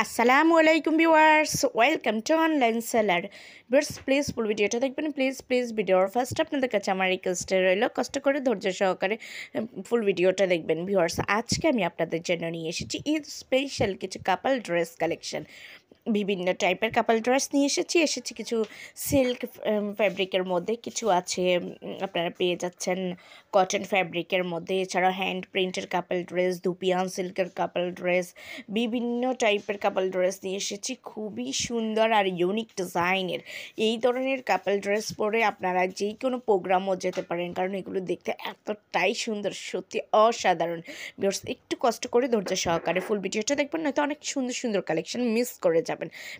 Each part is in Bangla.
আসসালামু আলাইকুম viewers, welcome to online seller. Viewers please ফুল ভিডিওটা দেখবেন, প্লিজ ভিডিওর ফার্স্ট আপনাদের কাছে আমার রিকোয়েস্ট রইল, কষ্ট করে ধৈর্য সহকারে ফুল ভিডিওটা দেখবেন। ভিউয়ার্স, আজকে আমি আপনাদের জন্য নিয়ে এসেছি ঈদ স্পেশাল কিছু কাপল ড্রেস কালেকশন। বিভিন্ন টাইপের কাপল ড্রেস নিয়ে এসেছি কিছু সিল্ক ফ্যাব্রিকের মধ্যে, কিছু আছে আপনারা পেয়ে যাচ্ছেন কটন ফ্যাব্রিকের মধ্যে, এছাড়াও হ্যান্ড প্রিন্টের কাপল ড্রেস, দুপিয়ান সিল্কের কাপল ড্রেস, বিভিন্ন টাইপের কাপল ড্রেস নিয়ে এসেছি, খুবই সুন্দর আর ইউনিক ডিজাইনের। এই ধরনের কাপল ড্রেস পরে আপনারা যে কোনো প্রোগ্রামও যেতে পারেন, কারণ এগুলো দেখতে এতটাই সুন্দর, সত্যি অসাধারণ। ভিউয়ার্স, একটু কষ্ট করে ধৈর্য সহকারে ফুল ভিডিওটা দেখবেন, নয়তো অনেক সুন্দর সুন্দর কালেকশন মিস করে যাবেন।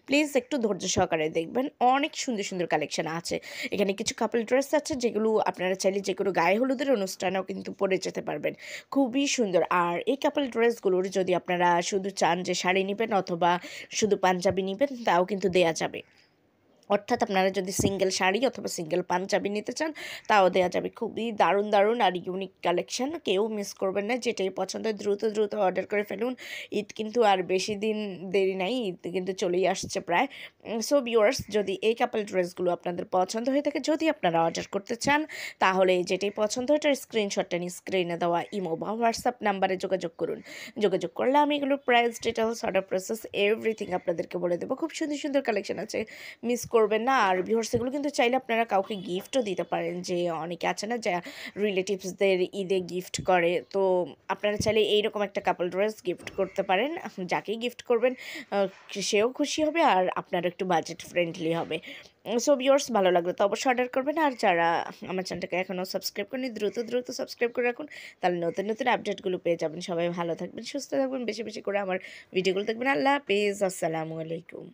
প্লিজ একটু ধৈর্য সহকারে দেখবেন, অনেক সুন্দর সুন্দর কালেকশন আছে এখানে। কিছু কাপল ড্রেস আছে যেগুলো আপনারা চাইলে যে কোনো গায়ে হলুদের অনুষ্ঠানেও কিন্তু পরে যেতে পারবেন, খুবই সুন্দর। আর এই কাপল ড্রেসগুলোর যদি আপনারা শুধু চান যে শাড়ি নেবেন অথবা শুধু পাঞ্জাবি নেবেন, তাও কিন্তু দেয়া যাবে। অর্থাৎ আপনারা যদি সিঙ্গেল শাড়ি অথবা সিঙ্গেল পাঞ্জাবি নিতে চান, তাও দেওয়া যাবে। খুবই দারুণ দারুণ আর ইউনিক কালেকশন, কেউ মিস করবেন না। যেটাই পছন্দ দ্রুত দ্রুত অর্ডার করে ফেলুন। ঈদ কিন্তু আর বেশি দিন দেরি নাই, ঈদ কিন্তু চলেই আসছে প্রায়। সো ভিউয়ার্স, যদি এই কাপল ড্রেসগুলো আপনাদের পছন্দ হয়ে থাকে, যদি আপনারা অর্ডার করতে চান, তাহলে যেটাই পছন্দ এটার স্ক্রিনশটটা নিয়ে স্ক্রিনে দেওয়া ইমো বা হোয়াটসঅ্যাপ নাম্বারে যোগাযোগ করুন। যোগাযোগ করলে আমি এগুলোর price details, order process, everything আপনাদেরকে বলে দেবো। খুব সুন্দর সুন্দর কালেকশন আছে, মিস করবেন না। আর ভিউয়ার্স, এগুলো কিন্তু চাইলে আপনারা কাউকে গিফটও দিতে পারেন, যে অনেকে আছে না, যা রিলেটিভসদের ঈদে গিফট করে, তো আপনারা চাইলে এইরকম একটা কাপল ড্রেস গিফট করতে পারেন। যাকেই গিফট করবেন সেও খুশি হবে আর আপনার একটু বাজেট ফ্রেন্ডলি হবে। সো ভিউয়ার্স, ভালো লাগলে তো অবশ্যই অর্ডার করবেন। আর যারা আমার চ্যানেলটাকে এখনও সাবস্ক্রাইব করেনি, দ্রুত দ্রুত সাবস্ক্রাইব করে রাখুন, তাহলে নতুন নতুন আপডেটগুলো পেয়ে যাবেন। সবাই ভালো থাকবেন, সুস্থ থাকবেন, বেশি বেশি করে আমার ভিডিওগুলো দেখবেন। আল্লাহ হাফেজ, আসসালামু আলাইকুম।